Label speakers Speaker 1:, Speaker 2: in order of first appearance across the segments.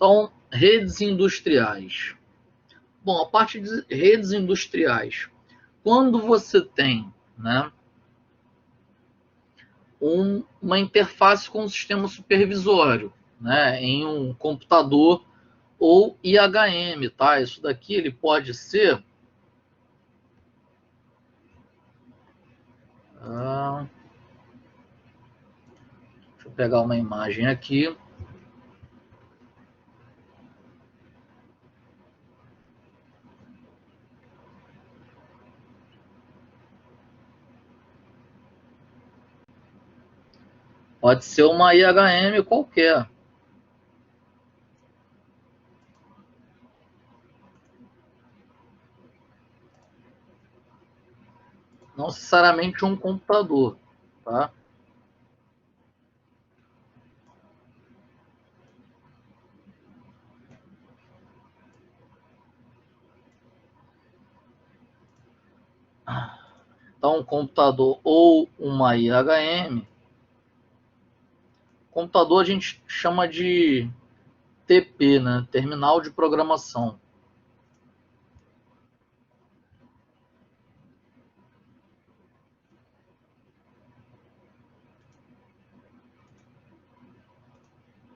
Speaker 1: Então, redes industriais. Bom, a parte de redes industriais. Quando você tem, né, uma interface com um sistema supervisório, né, em um computador ou IHM, tá? Isso daqui ele pode ser deixa eu pegar uma imagem aqui. Pode ser uma IHM qualquer. Não necessariamente um computador, tá? Então, um computador ou uma IHM. Computador a gente chama de TP, né? Terminal de programação.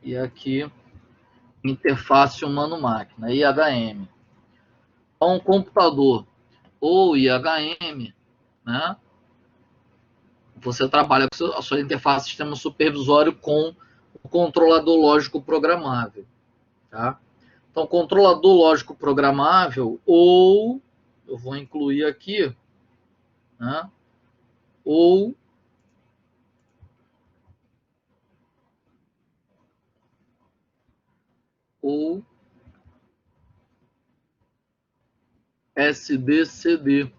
Speaker 1: E aqui, interface humano-máquina, IHM. Então, um computador ou IHM, né? Você trabalha com a sua interface sistema supervisório com o controlador lógico programável, tá? Então, controlador lógico programável, ou, eu vou incluir aqui, né? Ou SDCD,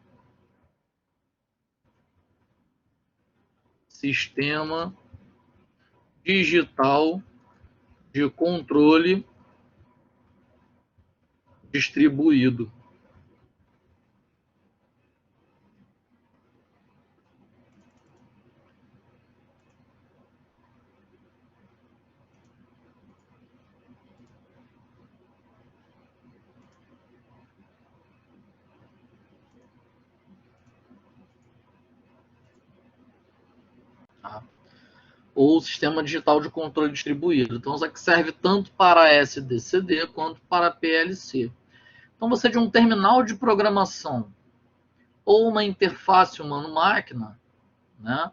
Speaker 1: Sistema Digital de Controle Distribuído. Tá? Ou Sistema Digital de Controle Distribuído. Então, isso aqui serve tanto para SDCD quanto para PLC. Então, você de um terminal de programação ou uma interface humano-máquina, né?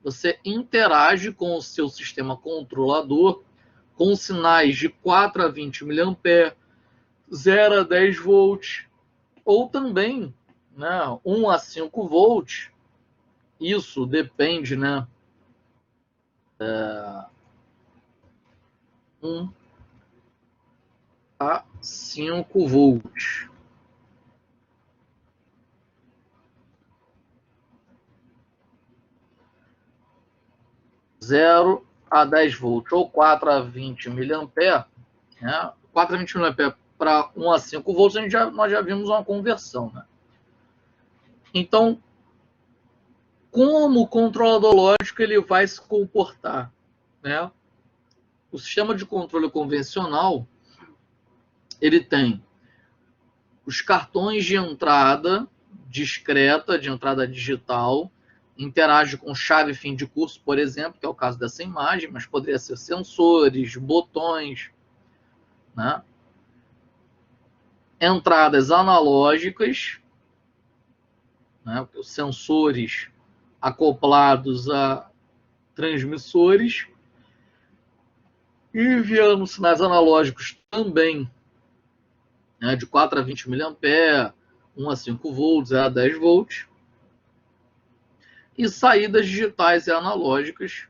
Speaker 1: Você interage com o seu sistema controlador com sinais de 4 a 20 mA, 0 a 10 volts, ou também, né, 1 a 5 volts. Isso depende, né? 1 a 5 volts. Zero a 10 volts, ou 4 a 20 mA, né? 4 a 20 mA para 1 a 5 volts, nós já vimos uma conversão, né? Então, como o controlador lógico ele vai se comportar, né? O sistema de controle convencional, ele tem os cartões de entrada discreta, de entrada digital, interage com chave fim de curso, por exemplo, que é o caso dessa imagem, mas poderia ser sensores, botões, né? Entradas analógicas, né? Os sensores acoplados a transmissores, e enviando sinais analógicos também, né? De 4 a 20 mA, 1 a 5 volts, a 10 volts, e saídas digitais e analógicas,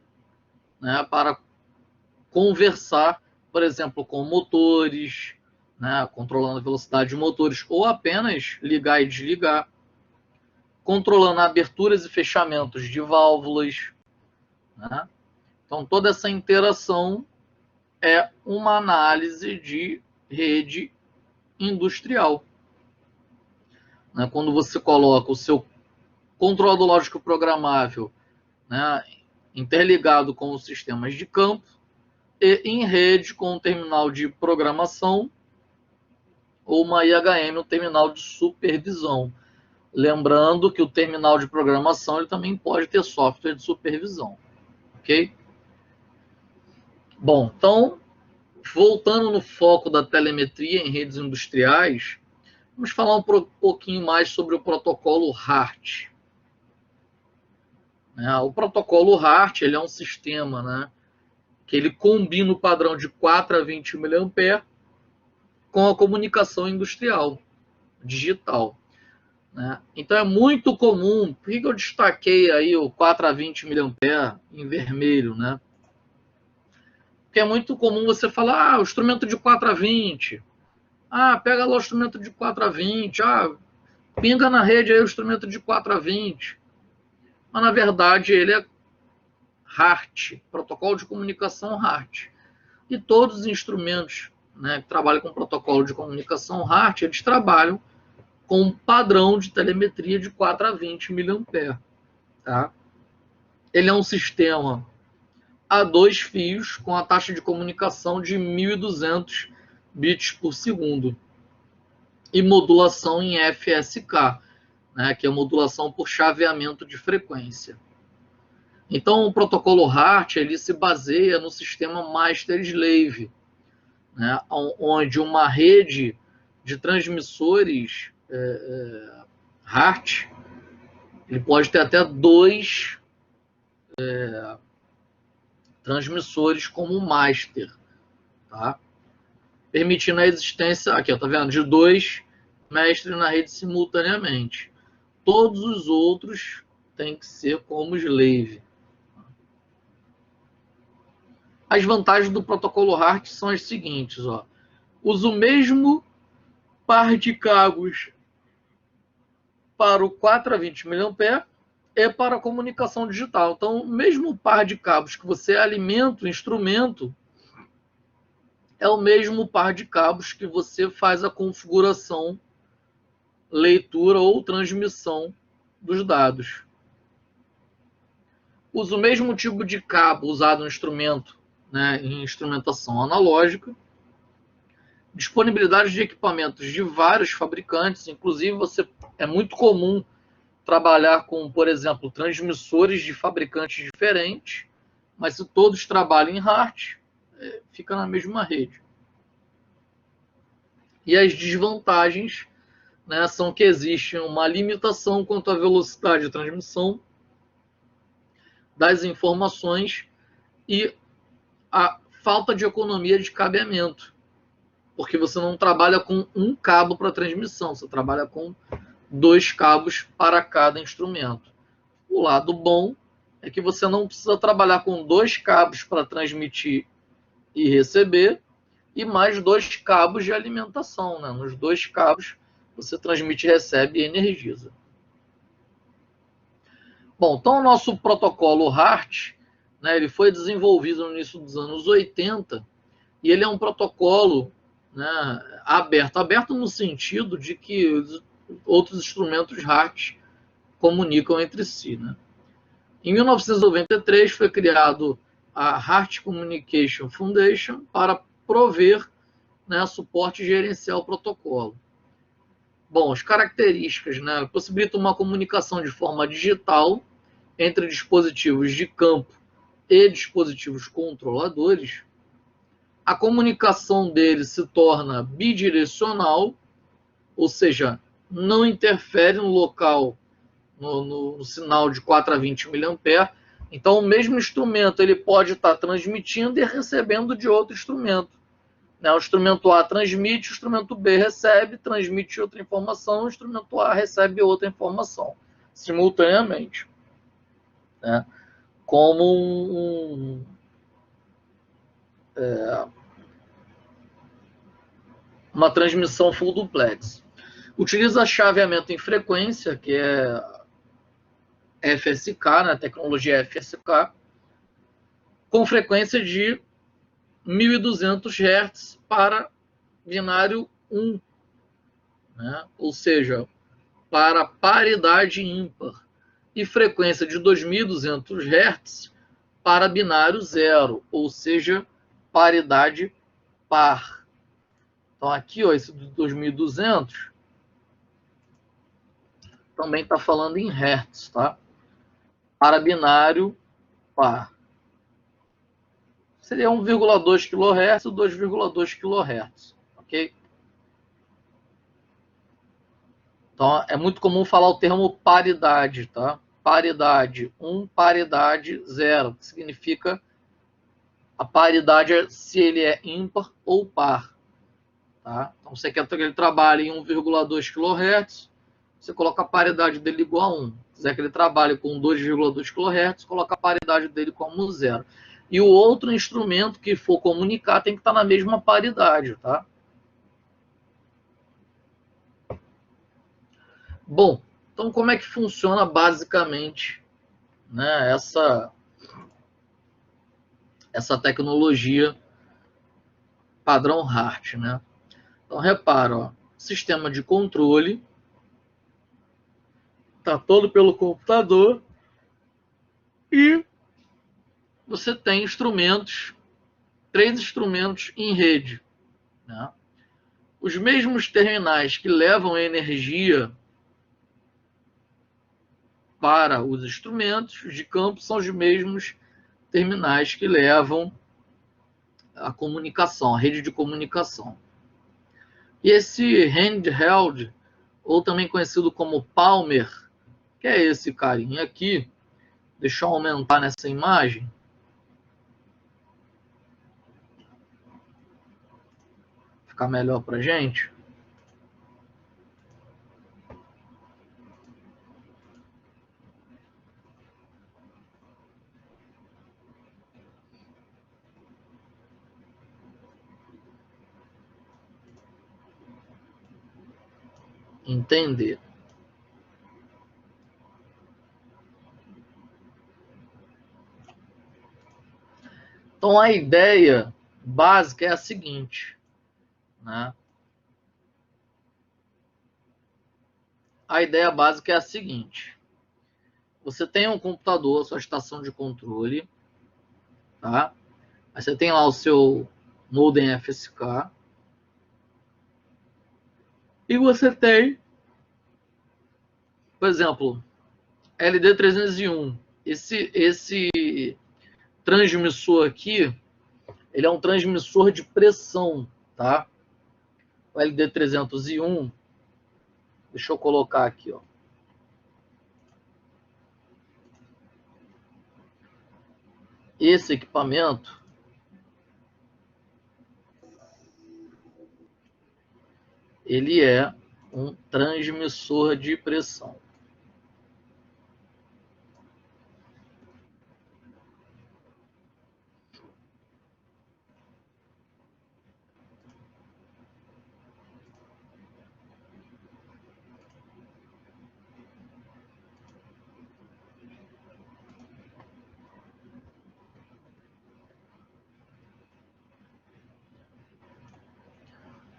Speaker 1: né? Para conversar, por exemplo, com motores, né? Controlando a velocidade de motores, ou apenas ligar e desligar, controlando aberturas e fechamentos de válvulas, né? Então, toda essa interação é uma análise de rede industrial. Né? Quando você coloca o seu controlador lógico programável, né, interligado com os sistemas de campo, e em rede com um terminal de programação ou uma IHM, um terminal de supervisão. Lembrando que o terminal de programação ele também pode ter software de supervisão, ok? Bom, então, voltando no foco da telemetria em redes industriais, vamos falar um pouquinho mais sobre o protocolo HART. O protocolo HART ele é um sistema, né, que ele combina o padrão de 4 a 20 mA com a comunicação industrial, digital. Então é muito comum, por que eu destaquei aí o 4 a 20 mA em vermelho, né? Porque é muito comum você falar, o instrumento de 4 a 20, pega lá o instrumento de 4 a 20, pinga na rede aí o instrumento de 4 a 20. Mas na verdade ele é HART, protocolo de comunicação HART. E todos os instrumentos, né, que trabalham com protocolo de comunicação HART, eles trabalham com um padrão de telemetria de 4 a 20 mA. Tá? Ele é um sistema a 2 fios com a taxa de comunicação de 1.200 bits por segundo e modulação em FSK, né, que é modulação por chaveamento de frequência. Então, o protocolo HART ele se baseia no sistema Master-Slave, né, onde uma rede de transmissores HART ele pode ter até 2 transmissores como master, tá? Permitindo a existência, aqui, tá vendo? De 2 mestres na rede simultaneamente. Todos os outros têm que ser como slave. As vantagens do protocolo HART são as seguintes, ó. Usa o mesmo par de cabos para o 4 a 20 mA e para a comunicação digital. Então, o mesmo par de cabos que você alimenta o instrumento é o mesmo par de cabos que você faz a configuração, leitura ou transmissão dos dados. Usa o mesmo tipo de cabo usado no instrumento, né, em instrumentação analógica. Disponibilidade de equipamentos de vários fabricantes, inclusive é muito comum trabalhar com, por exemplo, transmissores de fabricantes diferentes, mas se todos trabalham em HART, fica na mesma rede. E as desvantagens, né, são que existe uma limitação quanto à velocidade de transmissão das informações e a falta de economia de cabeamento, porque você não trabalha com um cabo para transmissão, você trabalha com 2 cabos para cada instrumento. O lado bom é que você não precisa trabalhar com 2 cabos para transmitir e receber e mais 2 cabos de alimentação, né? Nos 2 cabos você transmite, recebe e energiza. Bom, então o nosso protocolo HART, né, ele foi desenvolvido no início dos anos 80 e ele é um protocolo, né, aberto no sentido de que outros instrumentos HART comunicam entre si, né? Em 1993 foi criado a HART Communication Foundation para prover, né, suporte gerencial ao protocolo. Bom, as características, né, possibilitam uma comunicação de forma digital entre dispositivos de campo e dispositivos controladores. A comunicação deles se torna bidirecional, ou seja, não interfere no local, no sinal de 4 a 20 mA. Então, o mesmo instrumento ele pode estar transmitindo e recebendo de outro instrumento. O instrumento A transmite, o instrumento B recebe, transmite outra informação, o instrumento A recebe outra informação, simultaneamente. Né? Como uma transmissão full duplex. Utiliza chaveamento em frequência, que é FSK, né, tecnologia FSK, com frequência de 1.200 Hz para binário 1, né, ou seja, para paridade ímpar, e frequência de 2.200 Hz para binário 0, ou seja, paridade par. Então, aqui, ó, esse de 2200 também está falando em hertz, tá? Para binário par. Seria 1,2 kHz e 2,2 kHz, ok? Então, é muito comum falar o termo paridade, tá? Paridade 1, paridade 0, que significa a paridade é se ele é ímpar ou par. Tá? Então, você quer que ele trabalhe em 1,2 kHz, você coloca a paridade dele igual a 1. Se quiser que ele trabalhe com 2,2 kHz, coloca a paridade dele como 0. E o outro instrumento que for comunicar tem que estar na mesma paridade. Tá? Bom, então como é que funciona basicamente, né, essa tecnologia padrão HART, né? Então, repara, ó, sistema de controle, está todo pelo computador e você tem instrumentos, 3 instrumentos em rede. Né? Os mesmos terminais que levam energia para os instrumentos de campo são os mesmos terminais que levam a comunicação, a rede de comunicação. E esse handheld, ou também conhecido como Palmer, que é esse carinha aqui, deixa eu aumentar nessa imagem. Ficar melhor para a gente. Entender. Então, a ideia básica é a seguinte, né? A ideia básica é a seguinte. Você tem um computador, sua estação de controle, tá? Aí você tem lá o seu modem FSK. E você tem, por exemplo, LD301. Esse transmissor aqui, ele é um transmissor de pressão, tá? O LD301, deixa eu colocar aqui, ó. Esse equipamento, ele é um transmissor de pressão.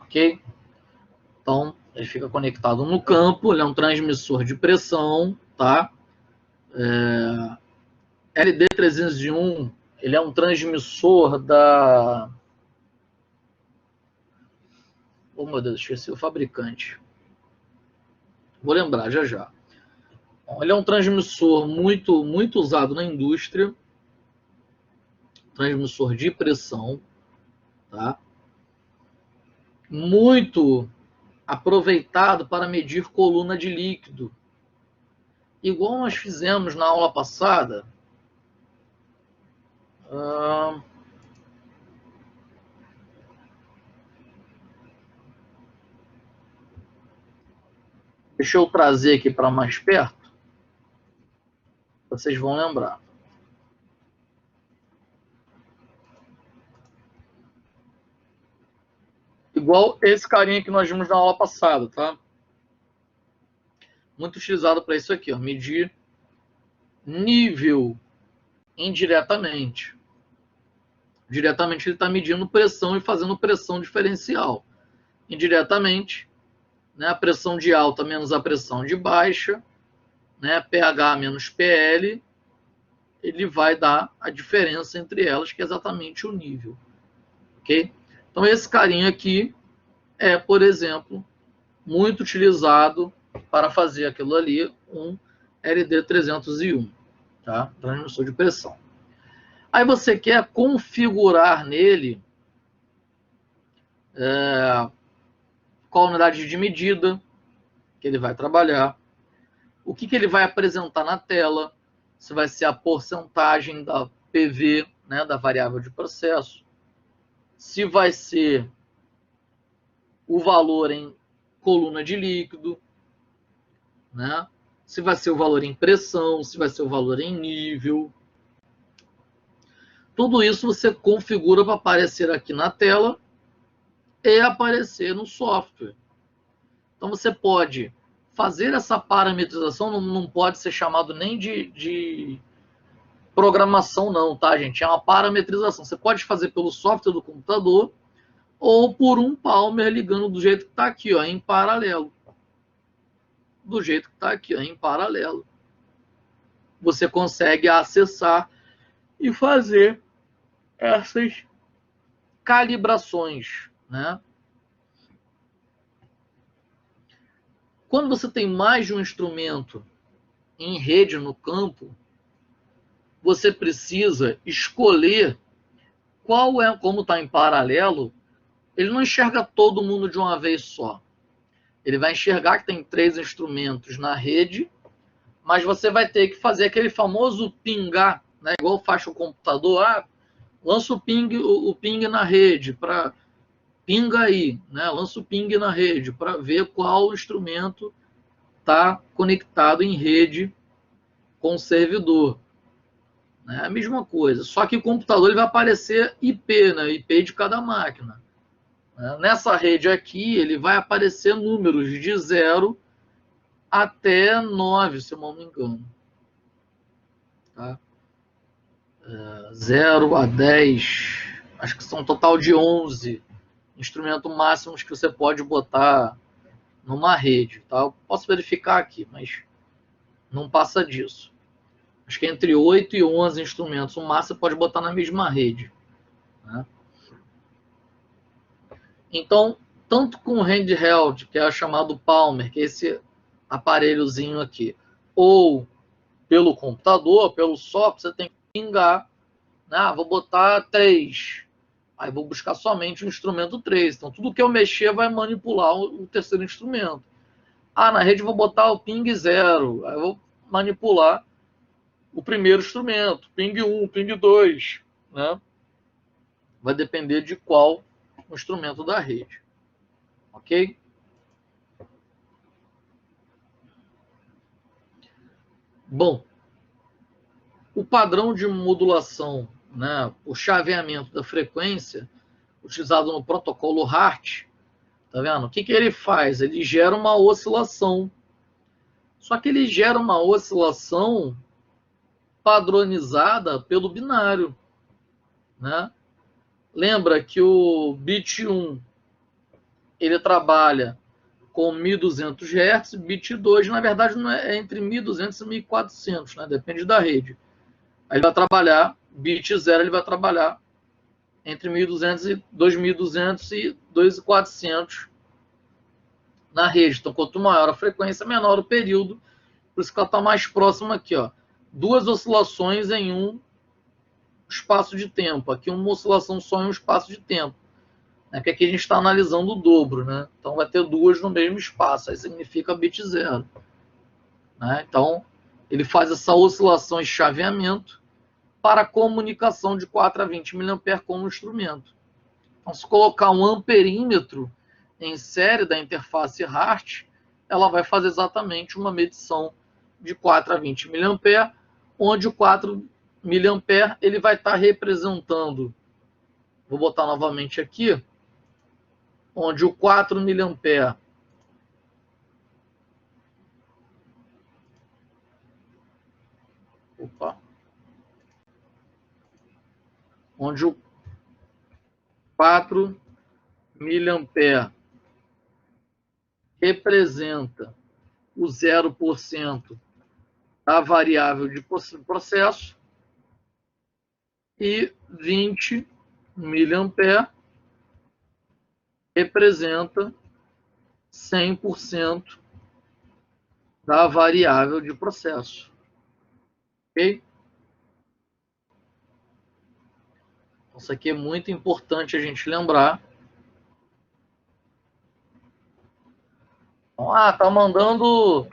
Speaker 1: Ok? Então, ele fica conectado no campo, ele é um transmissor de pressão, tá? LD301, ele é um transmissor da... Oh, meu Deus, esqueci o fabricante. Vou lembrar já já. Bom, ele é um transmissor muito usado na indústria, transmissor de pressão, tá? Muito aproveitado para medir coluna de líquido. Igual nós fizemos na aula passada. Deixa eu trazer aqui para mais perto. Vocês vão lembrar. Igual esse carinha que nós vimos na aula passada, tá? Muito utilizado para isso aqui, ó, medir nível indiretamente. Diretamente ele está medindo pressão e fazendo pressão diferencial. Indiretamente, né, a pressão de alta menos a pressão de baixa, né, pH menos PL, ele vai dar a diferença entre elas, que é exatamente o nível. ok? Então, esse carinha aqui é, por exemplo, muito utilizado para fazer aquilo ali, um LD301, tá? Transmissor de pressão. Aí você quer configurar nele qual a unidade de medida que ele vai trabalhar, o que ele vai apresentar na tela, se vai ser a porcentagem da PV, né, da variável de processo, se vai ser o valor em coluna de líquido, né, se vai ser o valor em pressão, se vai ser o valor em nível. Tudo isso você configura para aparecer aqui na tela e aparecer no software. Então você pode fazer essa parametrização, não pode ser chamado nem de programação não, tá, gente? É uma parametrização. Você pode fazer pelo software do computador ou por um Palmer ligando do jeito que está aqui, ó, em paralelo. Do jeito que está aqui, ó, em paralelo. Você consegue acessar e fazer essas calibrações, né? Quando você tem mais de um instrumento em rede no campo, você precisa escolher qual é, como está em paralelo, ele não enxerga todo mundo de uma vez só. Ele vai enxergar que tem 3 instrumentos na rede, mas você vai ter que fazer aquele famoso pingar, né? Igual faz o computador, lança o ping na rede, para pinga aí, né? Lança o ping na rede para ver qual instrumento está conectado em rede com o servidor. É a mesma coisa, só que o computador ele vai aparecer IP, né? IP de cada máquina. Nessa rede aqui, ele vai aparecer números de 0 até 9, se eu não me engano. Tá? 0 a 10, acho que são um total de 11 instrumentos máximos que você pode botar numa rede. Tá? Eu posso verificar aqui, mas não passa disso. Acho que entre 8 e 11 instrumentos, o máximo você pode botar na mesma rede. Né? Então, tanto com o handheld, que é chamado Palmer, que é esse aparelhozinho aqui, ou pelo computador, pelo software, você tem que pingar. Né? Vou botar 3. Aí vou buscar somente o instrumento 3. Então, tudo que eu mexer vai manipular o terceiro instrumento. Na rede vou botar o ping 0. Aí eu vou manipular o primeiro instrumento. Ping 1, ping 2. Né? Vai depender de qual instrumento da rede. Ok? Bom, o padrão de modulação, né, o chaveamento da frequência, utilizado no protocolo HART, tá vendo? O que ele faz? Ele gera uma oscilação. Só que ele gera uma oscilação padronizada pelo binário. Né? Lembra que o bit 1 ele trabalha com 1.200 Hz, bit 2, na verdade, não é entre 1.200 e 1.400, né? Depende da rede. Aí ele vai trabalhar, bit 0 ele vai trabalhar entre 1.200 e 2.200 e 2.400 na rede. Então, quanto maior a frequência, menor o período. Por isso que ela está mais próxima aqui. Ó. 2 oscilações em um espaço de tempo. Aqui uma oscilação só em um espaço de tempo. Porque aqui a gente está analisando o dobro. Né? Então, vai ter 2 no mesmo espaço. Aí significa bit 0. Né? Então, ele faz essa oscilação e chaveamento para a comunicação de 4 a 20 mA com o instrumento. Então, se colocar um amperímetro em série da interface HART, ela vai fazer exatamente uma medição de 4 a 20 mA, onde o 4 mA ele vai estar representando, vou botar novamente aqui, onde o 4 mA onde o 4 mA representa o 0% da variável de processo e 20 mA representa 100% da variável de processo. Ok? Isso aqui é muito importante a gente lembrar. Então, tá mandando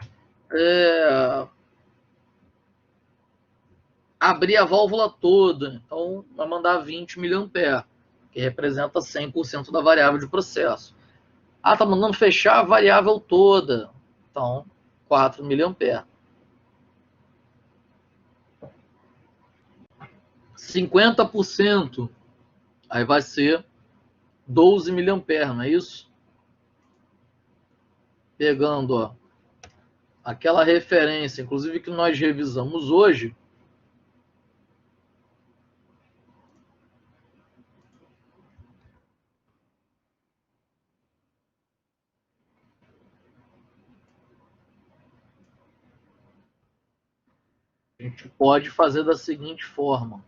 Speaker 1: abrir a válvula toda. Então, vai mandar 20 mA, que representa 100% da variável de processo. Tá mandando fechar a variável toda. Então, 4 mA. 50%, aí vai ser 12 mA, não é isso? Pegando, ó, aquela referência, inclusive que nós revisamos hoje, a gente pode fazer da seguinte forma.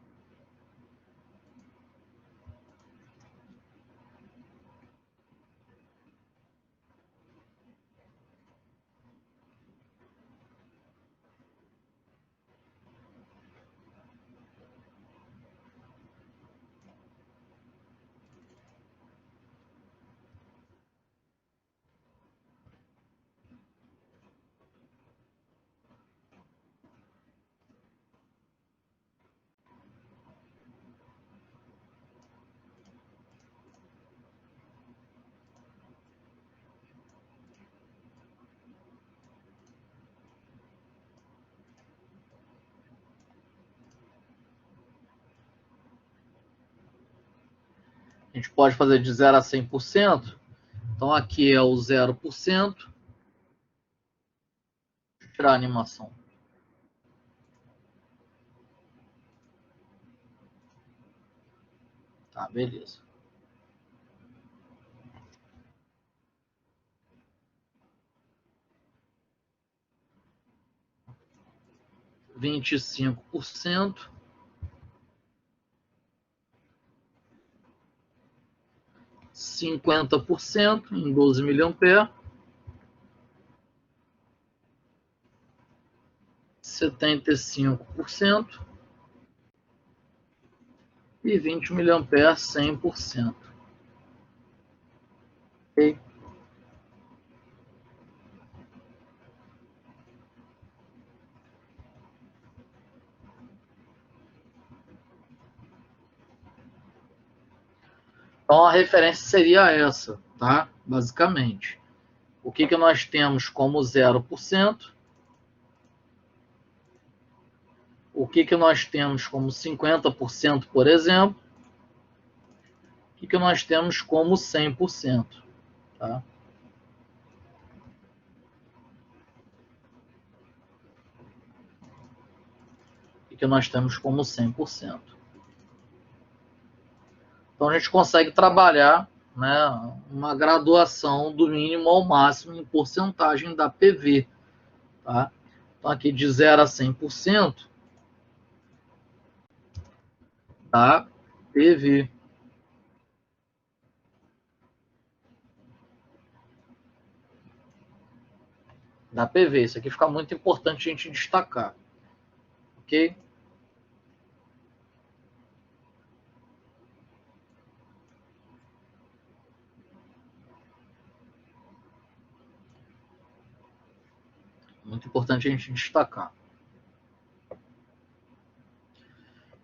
Speaker 1: A gente pode fazer de 0 a 100%. Então, aqui é o 0%. Vou tirar a animação. Tá, beleza. Vinte e 25%. 50% em 12 mA. 75%. E 20 mA, 100%. Ok? Então, a referência seria essa, tá? Basicamente. O que nós temos como 0%? O que nós temos como 50%, por exemplo? O que nós temos como 100%? Tá? O que nós temos como 100%? Então, a gente consegue trabalhar, né, uma graduação do mínimo ao máximo em porcentagem da PV. Tá? Então, aqui de 0 a 100%, tá? PV. Da PV. Isso aqui fica muito importante a gente destacar. Ok? Muito importante a gente destacar.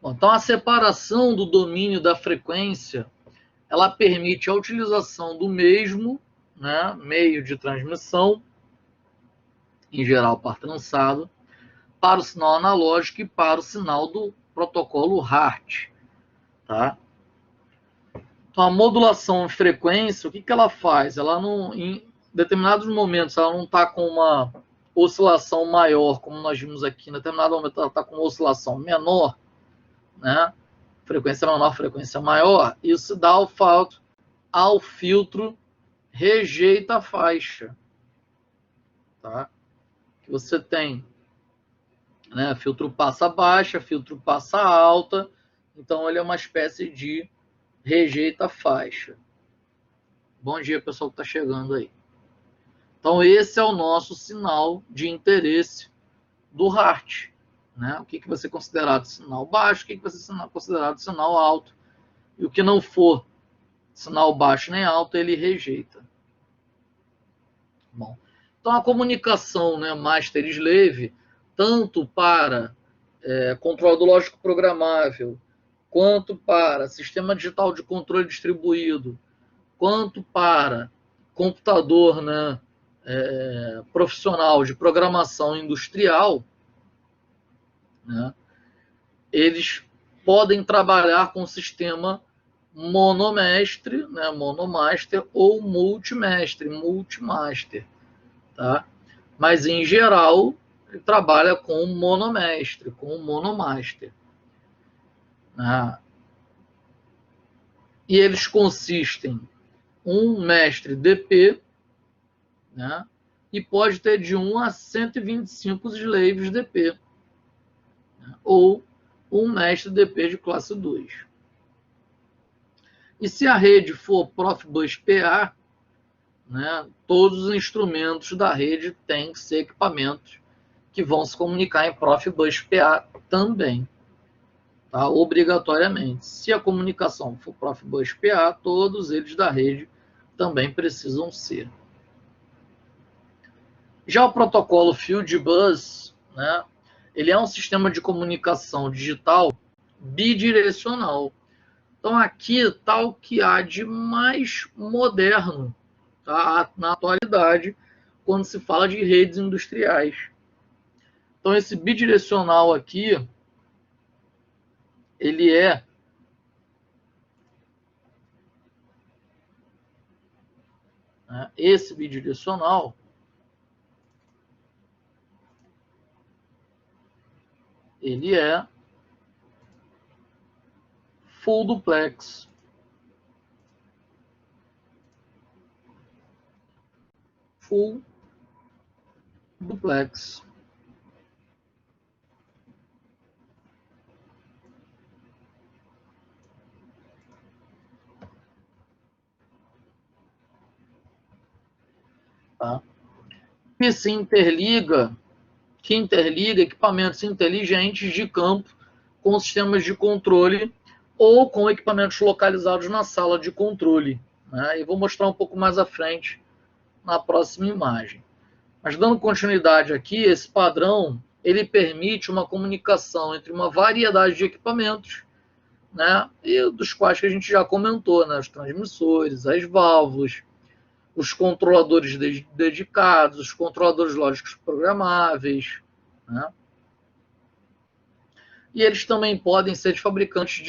Speaker 1: Bom, então, a separação do domínio da frequência, ela permite a utilização do mesmo, né, meio de transmissão, em geral par trançado, para o sinal analógico e para o sinal do protocolo HART. Tá? Então, a modulação de frequência, o que ela faz? Ela não, em determinados momentos, ela não está com uma oscilação maior, como nós vimos aqui, em determinado momento ela está com uma oscilação menor, né? Frequência menor, frequência maior, isso dá ao filtro rejeita a faixa. Tá? Que você tem, né? Filtro passa baixa, filtro passa alta, então ele é uma espécie de rejeita a faixa. Bom dia, pessoal que está chegando aí. Então, esse é o nosso sinal de interesse do RART. Né? O que vai ser considerado sinal baixo, o que vai ser considerado sinal alto. E o que não for sinal baixo nem alto, ele rejeita. Bom, então, a comunicação, né, master-slave, tanto para controlador lógico programável, quanto para sistema digital de controle distribuído, quanto para computador, né, profissional de programação industrial, né, eles podem trabalhar com sistema monomestre, né, monomaster ou multimestre, multimaster, tá? Mas em geral ele trabalha com monomestre, com monomaster, né? E eles consistem um mestre DP, né? E pode ter de 1 a 125 slaves DP, né? Ou um mestre DP de classe 2. E se a rede for Profibus PA, né, todos os instrumentos da rede têm que ser equipamentos que vão se comunicar em Profibus PA também, tá? Obrigatoriamente. Se a comunicação for Profibus PA, todos eles da rede também precisam ser. Já o protocolo Fieldbus, né, ele é um sistema de comunicação digital bidirecional. Então, aqui está o que há de mais moderno, tá, na atualidade, quando se fala de redes industriais. Então, esse bidirecional aqui, ele é esse bidirecional, ele é full duplex. Full duplex. Tá? Que se interliga, equipamentos inteligentes de campo com sistemas de controle ou com equipamentos localizados na sala de controle, né? E vou mostrar um pouco mais à frente na próxima imagem. Mas dando continuidade aqui, esse padrão ele permite uma comunicação entre uma variedade de equipamentos, né? E dos quais que a gente já comentou, né? Os transmissores, as válvulas, os controladores dedicados, os controladores lógicos programáveis, né? E eles também podem ser de fabricantes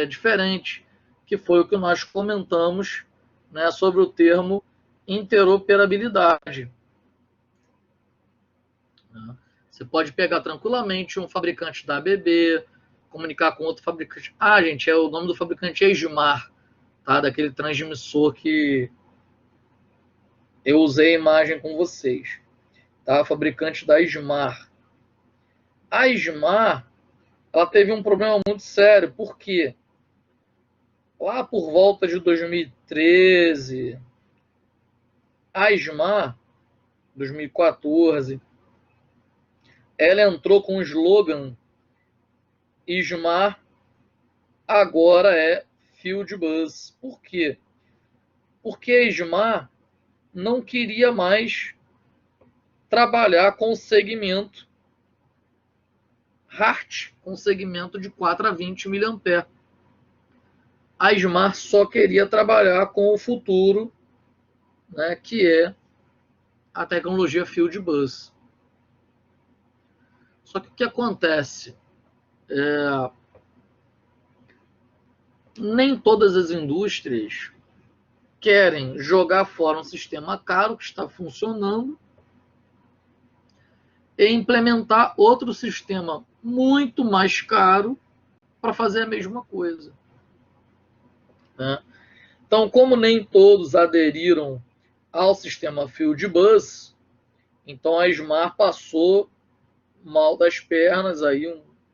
Speaker 1: diferentes, que foi o que nós comentamos, né, sobre o termo interoperabilidade. Você pode pegar tranquilamente um fabricante da ABB, comunicar com outro fabricante. Ah, gente, o nome do fabricante é Ismar, tá? Daquele transmissor que eu usei a imagem com vocês, tá? Fabricante da Ismar. A Ismar, ela teve um problema muito sério, porque lá por volta de 2013, a Ismar, 2014, ela entrou com o slogan Ismar agora é Fieldbus. Por quê? Porque a Ismar não queria mais trabalhar com o segmento HART, com segmento de 4 a 20 mA. A Ismar só queria trabalhar com o futuro, né, que é a tecnologia Fieldbus. Só que o que acontece? Nem todas as indústrias querem jogar fora um sistema caro que está funcionando e implementar outro sistema muito mais caro para fazer a mesma coisa, né? Então, como nem todos aderiram ao sistema Fieldbus, então a Ismar passou mal das pernas,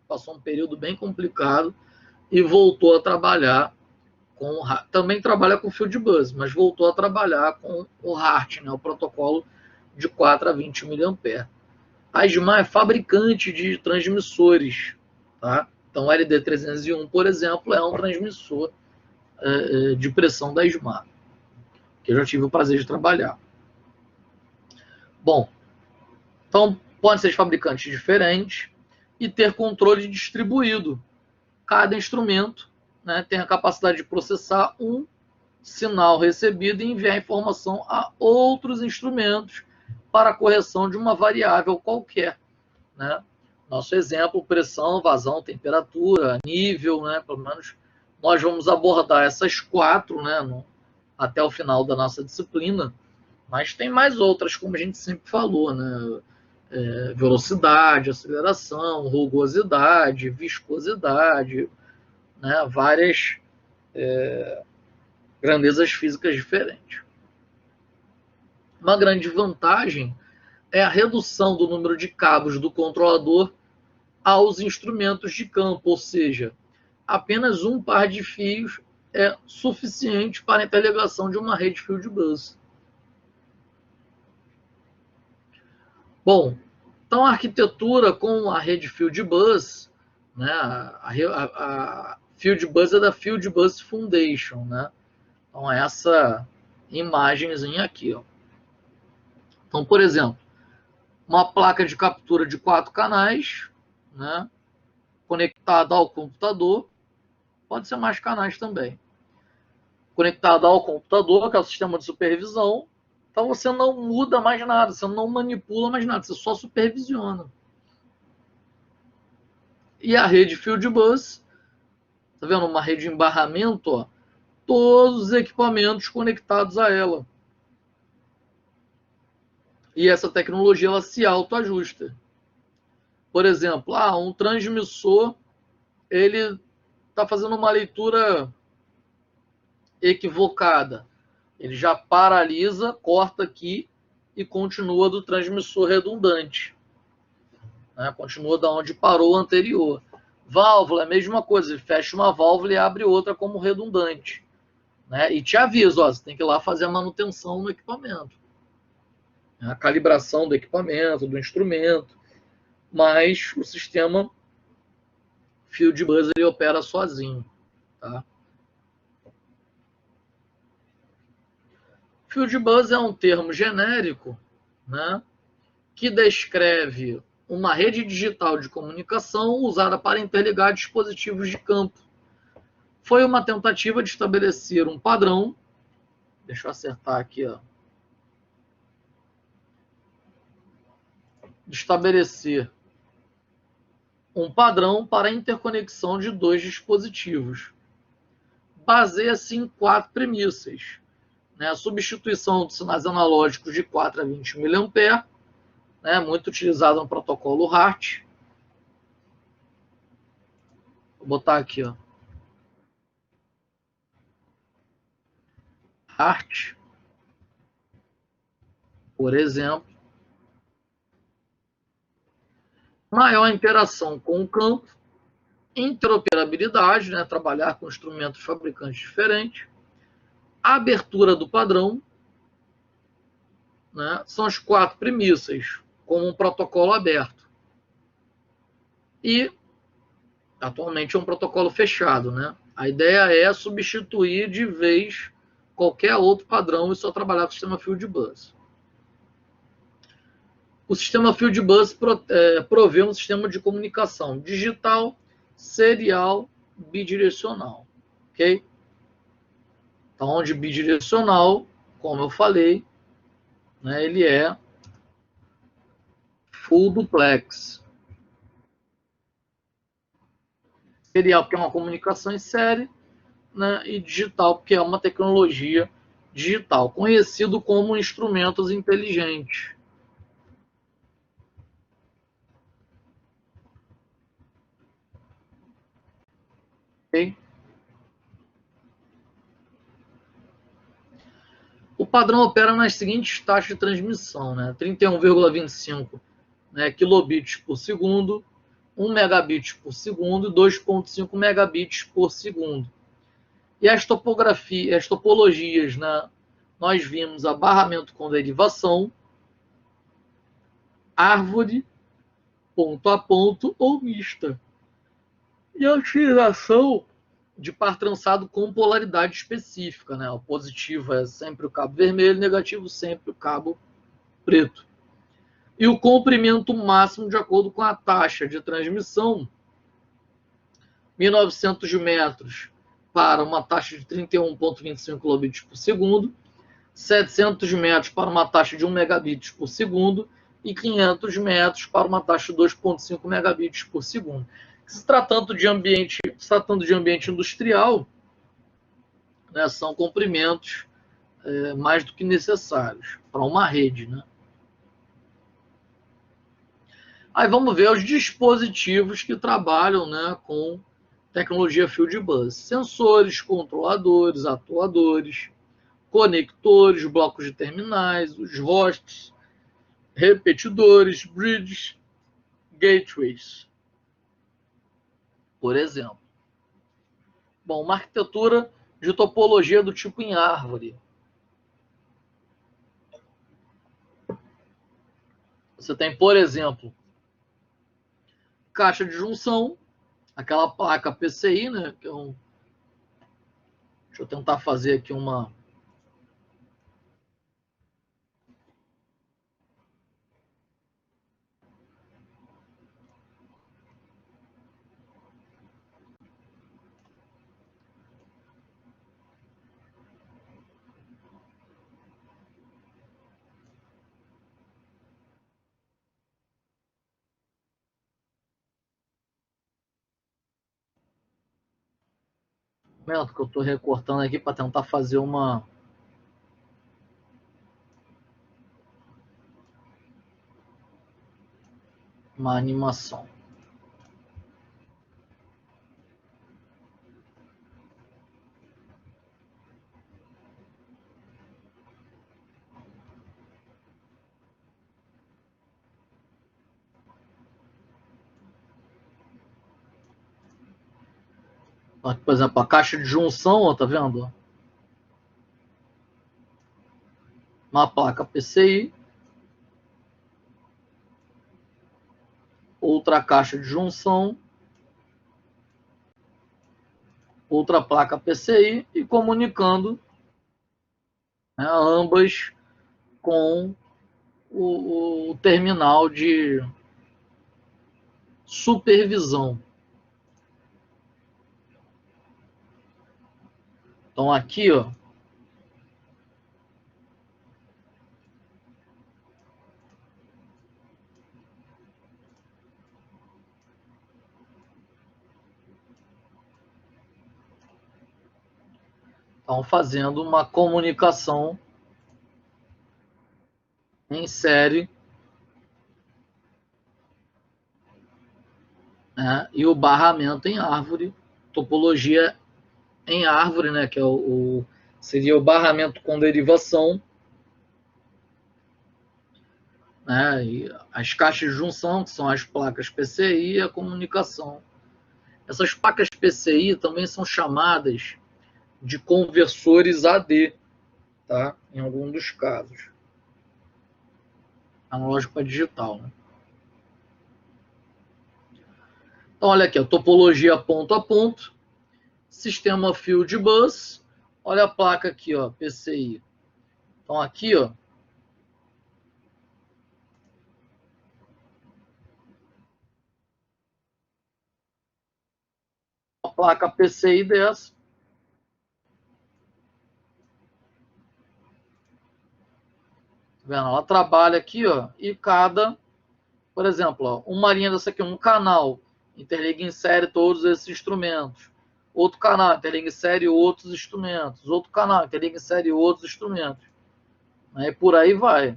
Speaker 1: passou um período bem complicado e voltou a trabalhar também trabalha com Field Bus, mas voltou a trabalhar com o HART, né, o protocolo de 4 a 20 mA. A SMAR é fabricante de transmissores, tá? Então, o LD301, por exemplo, é um transmissor de pressão da SMAR, que eu já tive o prazer de trabalhar. Bom, então podem ser fabricantes diferentes e ter controle distribuído. Cada instrumento, né, tem a capacidade de processar um sinal recebido e enviar informação a outros instrumentos para a correção de uma variável qualquer, né? Nosso exemplo, pressão, vazão, temperatura, nível, né? Pelo menos nós vamos abordar essas 4, né, até o final da nossa disciplina, mas tem mais outras, como a gente sempre falou, né? Velocidade, aceleração, rugosidade, viscosidade, né? Várias grandezas físicas diferentes. Uma grande vantagem é a redução do número de cabos do controlador aos instrumentos de campo, ou seja, apenas um par de fios é suficiente para a interligação de uma rede Field Bus. Bom, então a arquitetura com a rede Field Bus, né, a Field Bus é da Field Bus Foundation, né? Então essa imagenzinha aqui, ó. Então, por exemplo, uma placa de captura de 4 canais, né, conectada ao computador, pode ser mais canais também. Conectada ao computador, que é o sistema de supervisão, então você não muda mais nada, você não manipula mais nada, você só supervisiona. E a rede Field Bus, tá vendo? Uma rede de embarramento, ó, todos os equipamentos conectados a ela. E essa tecnologia ela se autoajusta. Por exemplo, um transmissor, ele está fazendo uma leitura equivocada. Ele já paralisa, corta aqui e continua do transmissor redundante, né? Continua da onde parou o anterior. Válvula é a mesma coisa, ele fecha uma válvula e abre outra como redundante, né? E te avisa, ó, você tem que ir lá fazer a manutenção no equipamento, a calibração do equipamento, do instrumento, mas o sistema Field Bus ele opera sozinho, tá? Field Bus é um termo genérico, né, que descreve uma rede digital de comunicação usada para interligar dispositivos de campo. Foi uma tentativa de estabelecer um padrão. Deixa eu acertar aqui, ó. De estabelecer um padrão para a interconexão de 2 dispositivos. Baseia-se em 4 premissas, né? A substituição de sinais analógicos de 4 a 20 mA, né? Muito utilizado no protocolo HART. Vou botar aqui, ó. HART, por exemplo. Maior interação com o campo, interoperabilidade, né, trabalhar com instrumentos fabricantes diferentes, abertura do padrão, né, são as 4 premissas, como um protocolo aberto. E, atualmente, é um protocolo fechado, né? A ideia é substituir de vez qualquer outro padrão e só trabalhar com o sistema Field Bus. O sistema Field Bus provê um sistema de comunicação digital, serial, bidirecional. Ok? Então, onde bidirecional, como eu falei, né, ele é full duplex. Serial, porque é uma comunicação em série, né, e digital, porque é uma tecnologia digital, conhecido como instrumentos inteligentes. Okay? O padrão opera nas seguintes taxas de transmissão, né? 31,25, né, kilobits por segundo, 1 megabit por segundo e 2,5 megabits por segundo. E as topografias, as topologias, né? Nós vimos abarramento com derivação, árvore, ponto a ponto ou mista. E a utilização de par trançado com polaridade específica, né? O positivo é sempre o cabo vermelho, negativo sempre o cabo preto. E o comprimento máximo de acordo com a taxa de transmissão, 1900 metros para uma taxa de 31,25 kbps por segundo, 700 metros para uma taxa de 1 megabits por segundo e 500 metros para uma taxa de 2,5 megabits por segundo. Se tratando de ambiente industrial, né, são comprimentos mais do que necessários para uma rede, né? Aí vamos ver os dispositivos que trabalham, né, com tecnologia Fieldbus. Sensores, controladores, atuadores, conectores, blocos de terminais, os hosts, repetidores, bridges, gateways, por exemplo. Bom, uma arquitetura de topologia do tipo em árvore. Você tem, por exemplo, caixa de junção, aquela placa PCI, né? Que é um... Deixa eu tentar fazer aqui uma... momento que eu estou recortando aqui para tentar fazer uma animação. Por exemplo, a caixa de junção, ó, tá vendo? Uma placa PCI, outra caixa de junção, outra placa PCI e comunicando, né, ambas com o terminal de supervisão. Então aqui, ó, estão fazendo uma comunicação em série, né, e o barramento em árvore, topologia em árvore, né, que é seria o barramento com derivação, né, e as caixas de junção, que são as placas PCI, e a comunicação. Essas placas PCI também são chamadas de conversores AD, tá? Em algum dos casos. Analógico para digital, né? Então, olha aqui, a topologia ponto a ponto, sistema Fieldbus, olha a placa aqui, ó, PCI. Então, aqui, ó, a placa PCI dessa. Tá vendo? Ela trabalha aqui, ó, e cada, por exemplo, ó, uma linha dessa aqui, um canal, interliga em série todos esses instrumentos. Outro canal, interliga em série outros instrumentos. Outro canal, interliga em série outros instrumentos. E por aí vai.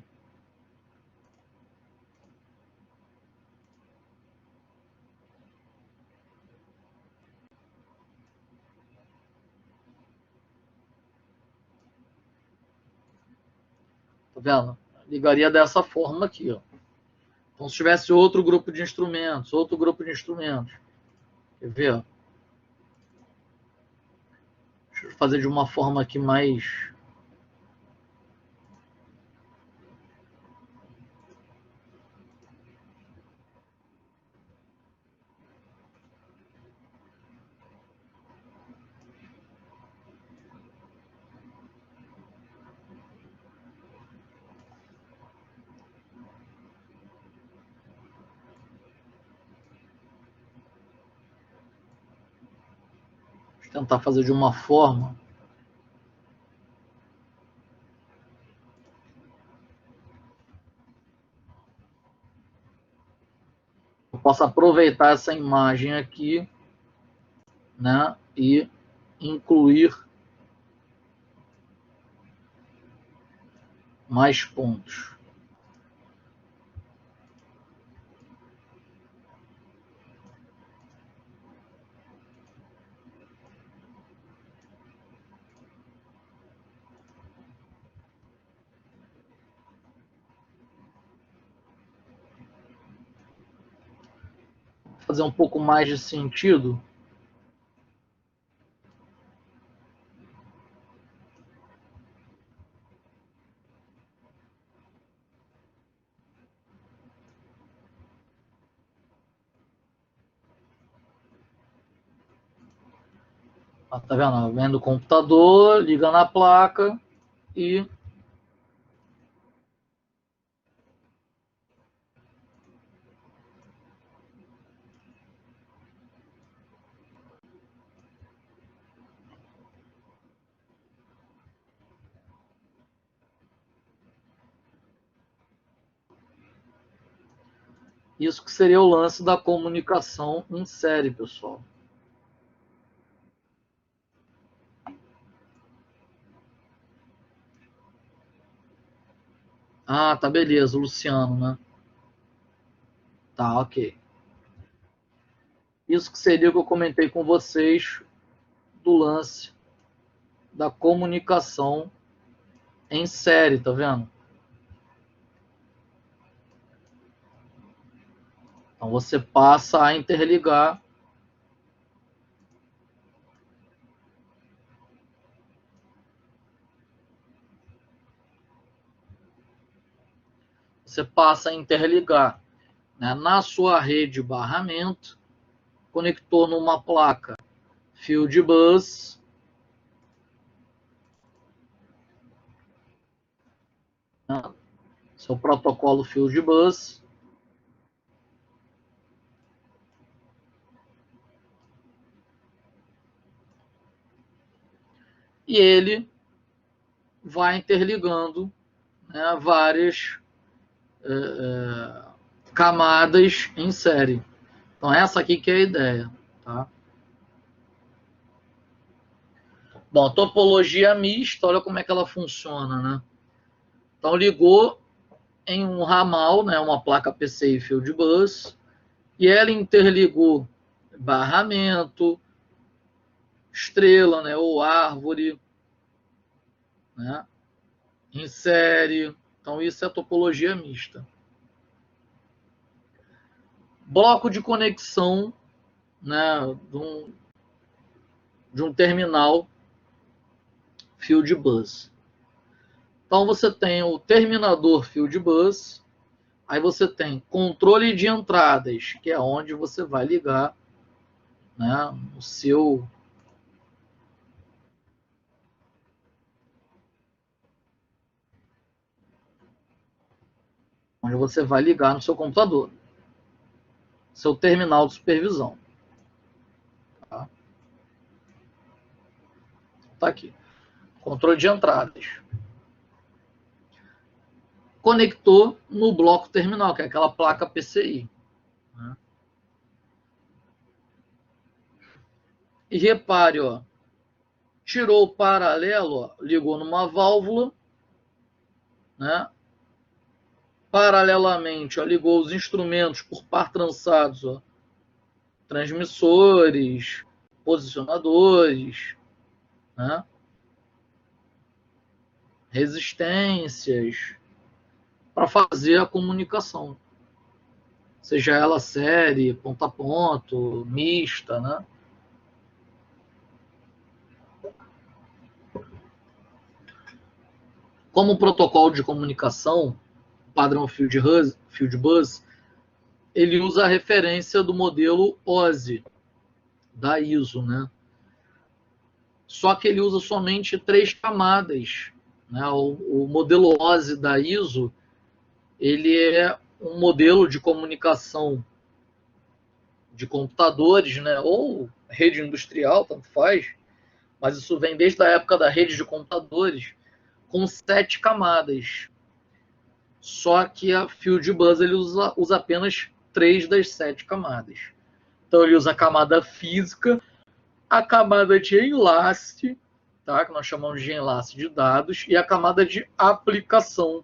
Speaker 1: Tá vendo? Ligaria dessa forma aqui, ó. Então, se tivesse outro grupo de instrumentos, outro grupo de instrumentos. Quer ver? Deixa Deixa eu fazer de uma forma aqui mais... tentar fazer de uma forma que eu possa aproveitar essa imagem aqui, né, e incluir mais pontos. Fazer um pouco mais de sentido. Tá vendo? Vem do computador, liga na placa e isso que seria o lance da comunicação em série, pessoal. Ah, tá, beleza, Luciano, né? Tá, ok. Isso que seria o que eu comentei com vocês do lance da comunicação em série, tá vendo? Então você passa a interligar né, na sua rede de barramento, conector numa placa Field Bus, né, seu protocolo Field Bus, e ele vai interligando, né, várias camadas em série. Então essa aqui que é a ideia, tá? Bom, topologia mista, olha como é que ela funciona, né? Então ligou em um ramal, né, uma placa PCI Field Bus, e ela interligou barramento, estrela, né, ou árvore, né, em série. Então isso é topologia mista. Bloco de conexão, né, de um terminal Field Bus. Então você tem o terminador Field Bus, aí você tem controle de entradas, que é onde você vai ligar, né, o seu onde você vai ligar no seu computador, seu terminal de supervisão. Tá, tá aqui. Controle de entradas. Conector no bloco terminal, que é aquela placa PCI. Né? E repare, ó, tirou o paralelo, ó, ligou numa válvula, né? Paralelamente, ó, ligou os instrumentos por par trançados, ó, transmissores, posicionadores, né? Resistências, para fazer a comunicação. Seja ela série, ponto a ponto, mista, né? Como protocolo de comunicação, padrão Field Bus, ele usa a referência do modelo OSI, da ISO, né? Só que ele usa somente 3 camadas, né? O modelo OSI da ISO, ele é um modelo de comunicação de computadores, né? Ou rede industrial, tanto faz, mas isso vem desde a época da rede de computadores, com 7 camadas. Só que a Field Bus ele usa apenas 3 das 7 camadas. Então ele usa a camada física, a camada de enlace, tá? Que nós chamamos de enlace de dados, e a camada de aplicação.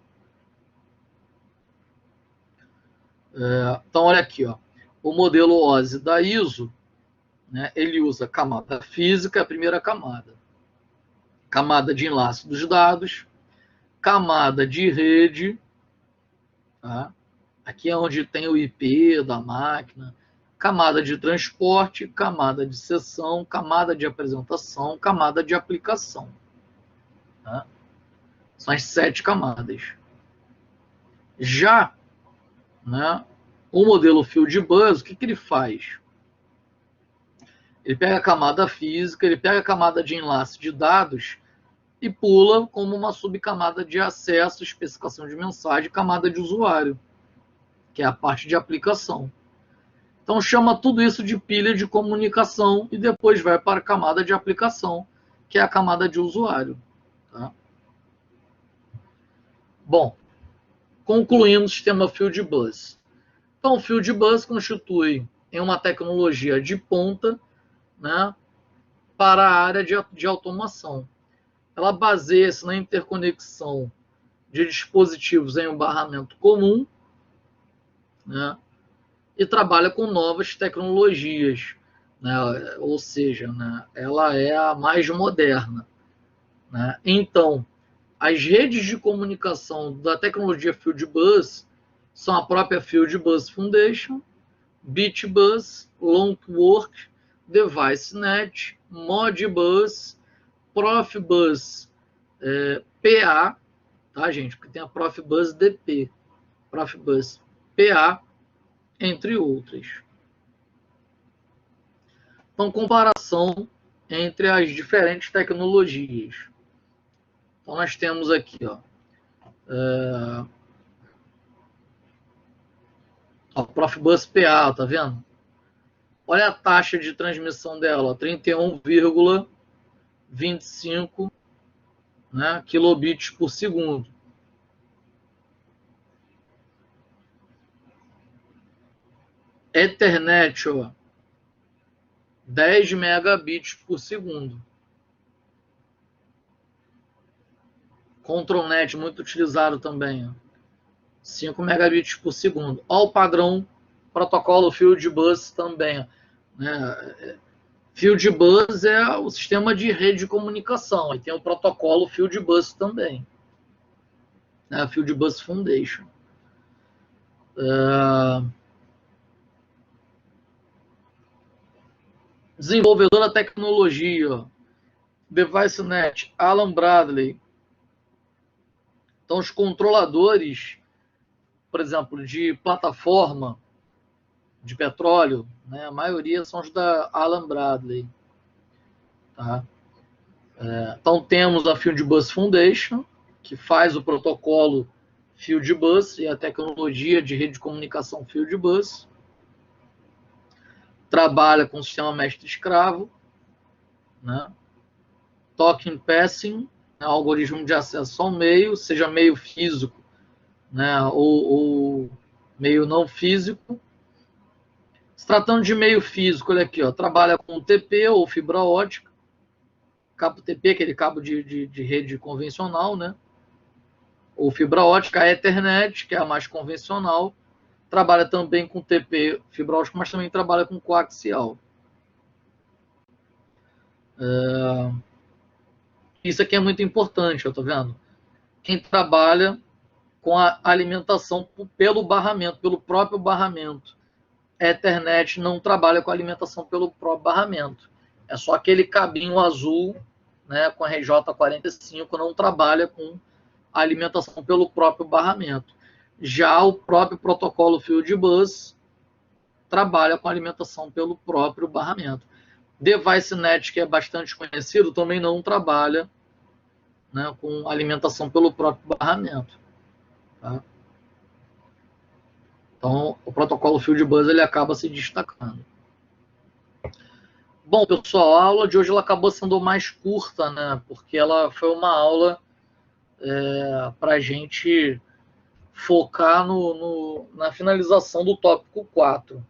Speaker 1: Então olha aqui, ó. O modelo OSI da ISO, né, ele usa a camada física, a primeira camada. Camada de enlace dos dados, camada de rede, tá? Aqui é onde tem o IP da máquina, camada de transporte, camada de sessão, camada de apresentação, camada de aplicação. Tá? São as 7 camadas. Já, né, o modelo Field Bus, o que ele faz? Ele pega a camada física, ele pega a camada de enlace de dados e pula como uma subcamada de acesso, especificação de mensagem, camada de usuário, que é a parte de aplicação. Então chama tudo isso de pilha de comunicação e depois vai para a camada de aplicação, que é a camada de usuário. Tá? Bom, concluindo o sistema Field Bus. Então o Field Bus constitui em uma tecnologia de ponta, né, para a área de automação. Ela baseia-se na interconexão de dispositivos em um barramento comum, né, e trabalha com novas tecnologias, né, ou seja, né, ela é a mais moderna. Né? Então, as redes de comunicação da tecnologia Field Bus são a própria Field Bus Foundation, BitBus, LonkWork, DeviceNet, Modbus, Profibus PA, tá, gente? Porque tem a Profibus DP, Profibus PA, entre outras. Então, comparação entre as diferentes tecnologias. Então, nós temos aqui, ó, Profibus PA, tá vendo? Olha a taxa de transmissão dela, 31,25, né, kilobits por segundo. Ethernet, ó, 10 megabits por segundo. ControlNet, muito utilizado também, ó, 5 megabits por segundo. Olha o padrão protocolo Field Bus também, né? Field Bus é o sistema de rede de comunicação, e tem o protocolo Field Bus também, né? Field Bus Foundation. Desenvolvedor da tecnologia, DeviceNet, Alan Bradley. Então, os controladores, por exemplo, de plataforma de petróleo, né, a maioria são os da Alan Bradley. Tá? Então, temos a Field Bus Foundation, que faz o protocolo Field Bus e a tecnologia de rede de comunicação Field Bus. Trabalha com o sistema mestre-escravo, né? Token Passing, né, algoritmo de acesso ao meio, seja meio físico, né, ou meio não físico. Se tratando de meio físico, olha aqui, ó, trabalha com TP ou fibra ótica, cabo TP, aquele cabo de rede convencional, né? Ou fibra ótica, a Ethernet, que é a mais convencional, trabalha também com TP, fibra ótica, mas também trabalha com coaxial. Isso aqui é muito importante, eu tô vendo. Quem trabalha com a alimentação pelo barramento, pelo próprio barramento. Ethernet não trabalha com alimentação pelo próprio barramento. É só aquele cabinho azul, né, com a RJ45, não trabalha com a alimentação pelo próprio barramento. Já o próprio protocolo Fieldbus trabalha com alimentação pelo próprio barramento. DeviceNet, que é bastante conhecido, também não trabalha, né, com alimentação pelo próprio barramento. Tá? Então, o protocolo Fieldbus ele acaba se destacando. Bom, pessoal, a aula de hoje ela acabou sendo mais curta, né? Porque ela foi uma aula para a gente focar na finalização do tópico 4.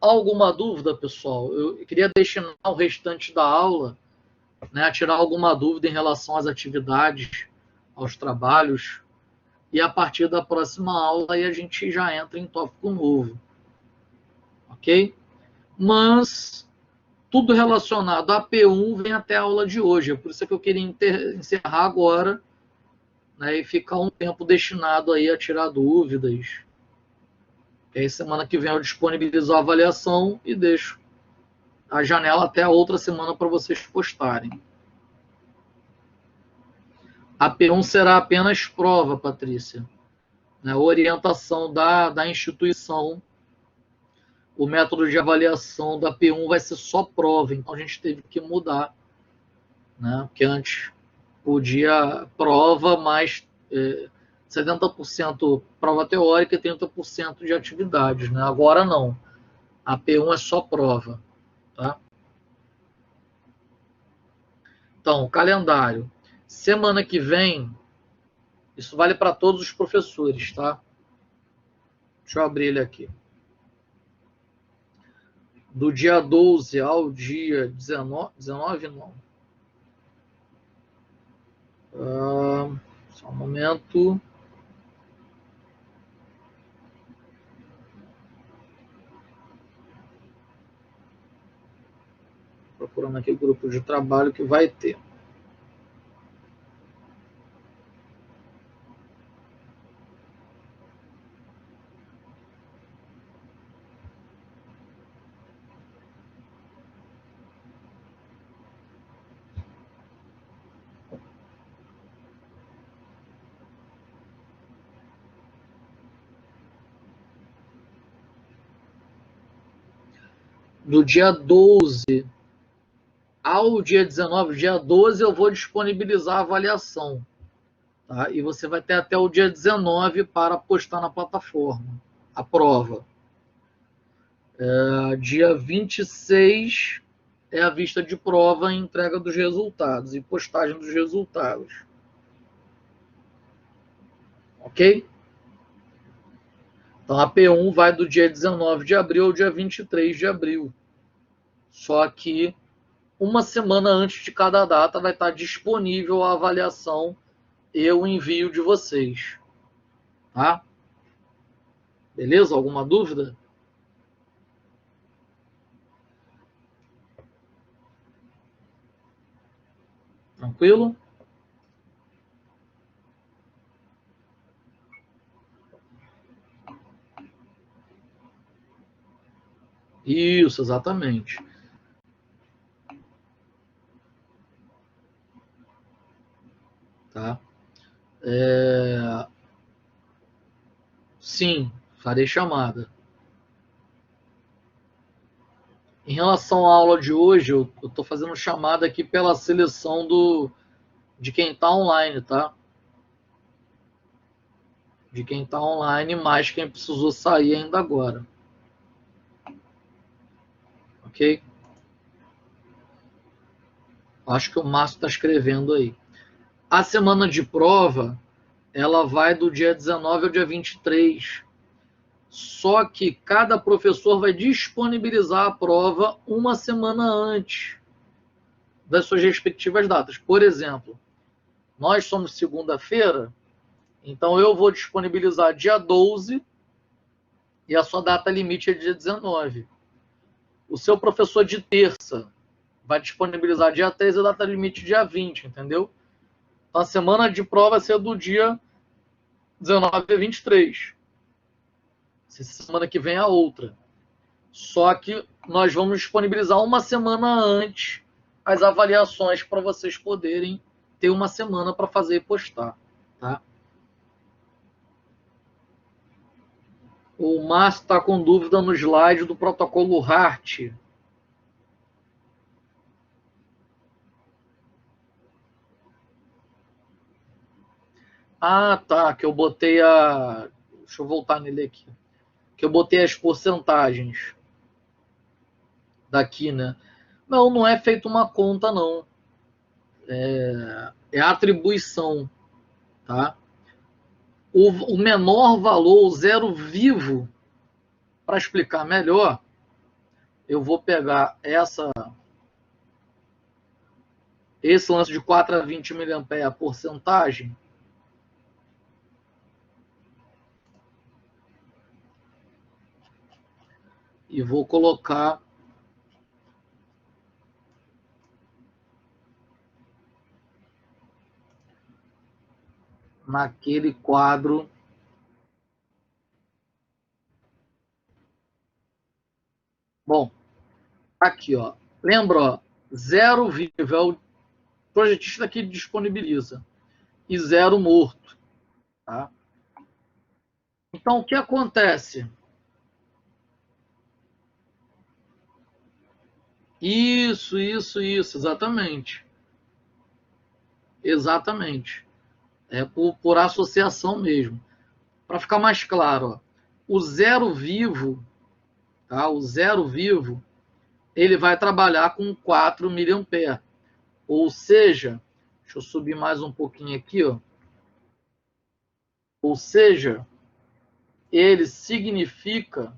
Speaker 1: Alguma dúvida, pessoal? Eu queria destinar o restante da aula, né, a tirar alguma dúvida em relação às atividades, aos trabalhos, e a partir da próxima aula aí a gente já entra em tópico novo. Ok? Mas tudo relacionado a P1 vem até a aula de hoje. É por isso que eu queria encerrar agora, né, e ficar um tempo destinado aí a tirar dúvidas. E aí semana que vem eu disponibilizo a avaliação e deixo a janela até a outra semana para vocês postarem. A P1 será apenas prova, Patrícia. Né, orientação da instituição. O método de avaliação da P1 vai ser só prova, então a gente teve que mudar, né? Porque antes podia prova mais 70% prova teórica e 30% de atividades, né? Agora não, a P1 é só prova, tá? Então, calendário. Semana que vem, isso vale para todos os professores, tá? Deixa eu abrir ele aqui. Do dia 12 ao dia 19 não. Só um momento. Procurando aqui o grupo de trabalho que vai ter. Do dia 12 ao dia 19, dia 12 eu vou disponibilizar a avaliação. Tá? E você vai ter até o dia 19 para postar na plataforma a prova. Dia 26 é a vista de prova e entrega dos resultados e postagem dos resultados. Ok? Então a P1 vai do dia 19 de abril ao dia 23 de abril. Só que uma semana antes de cada data vai estar disponível a avaliação e o envio de vocês. Tá? Beleza? Alguma dúvida? Tranquilo? Isso, exatamente. Tá? Sim, farei chamada. Em relação à aula de hoje, eu estou fazendo chamada aqui pela seleção de quem está online, tá? De quem está online, mais quem precisou sair ainda agora. Ok? Acho que o Márcio está escrevendo aí. A semana de prova, ela vai do dia 19 ao dia 23. Só que cada professor vai disponibilizar a prova uma semana antes das suas respectivas datas. Por exemplo, nós somos segunda-feira, então eu vou disponibilizar dia 12 e a sua data limite é dia 19. O seu professor de terça vai disponibilizar dia 13 e a data limite dia 20, entendeu? Então a semana de prova vai ser do dia 19 a 23. Semana que vem é a outra. Só que nós vamos disponibilizar uma semana antes as avaliações para vocês poderem ter uma semana para fazer e postar, tá? O Márcio está com dúvida no slide do protocolo HART. Ah, tá, que eu botei a... Deixa eu voltar nele aqui. Que eu botei as porcentagens daqui, né? Não, não é feito uma conta, não. É a atribuição, tá? O menor valor, o zero vivo, para explicar melhor, eu vou pegar esse lance de 4 a 20 mA a porcentagem, e vou colocar naquele quadro. Bom, aqui, ó. Lembra, ó, zero vivo é o projetista que disponibiliza e zero morto, tá? Então, o que acontece? Isso, exatamente. Exatamente. É por associação mesmo. Para ficar mais claro, ó, o zero vivo, tá? O zero vivo, ele vai trabalhar com 4 mA. Ou seja, deixa eu subir mais um pouquinho aqui, ó. Ou seja, ele significa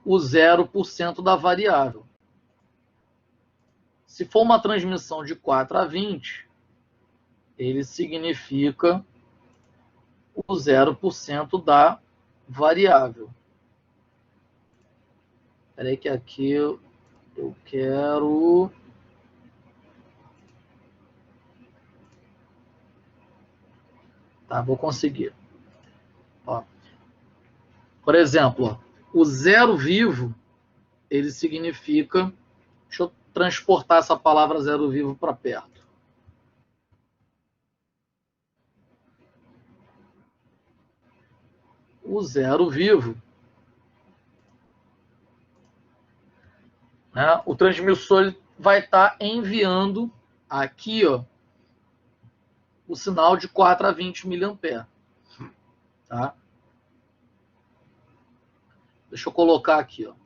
Speaker 1: o 0% da variável. Se for uma transmissão de 4 a 20, ele significa o 0% da variável. Espera aí que aqui eu quero... Tá, vou conseguir. Ó. Por exemplo, ó, o zero vivo, ele significa... Deixa eu transportar essa palavra zero vivo para perto. O zero vivo, né, o transmissor vai estar enviando aqui, ó, o sinal de 4 a 20 mA. Tá? Deixa eu colocar aqui, ó.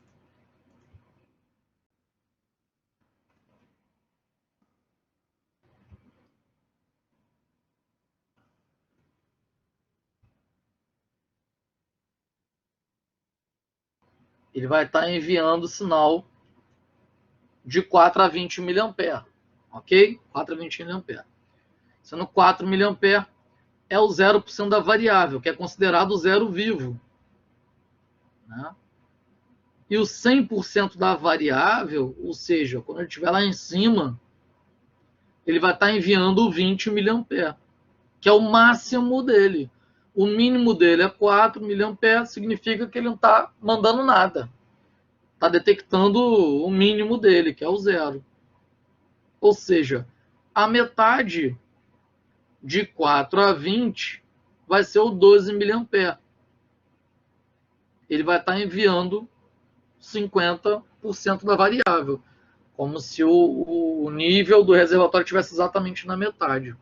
Speaker 1: Ele vai estar enviando o sinal de 4 a 20 mA. Ok? 4 a 20 mA. Sendo 4 mA é o 0% da variável, que é considerado zero vivo. Né? E o 100% da variável, ou seja, quando ele estiver lá em cima, ele vai estar enviando 20 mA, que é o máximo dele. O mínimo dele é 4 mA, significa que ele não está mandando nada. Está detectando o mínimo dele, que é o zero. Ou seja, a metade de 4 a 20 vai ser o 12 mA. Ele vai estar enviando 50% da variável, como se o nível do reservatório estivesse exatamente na metade.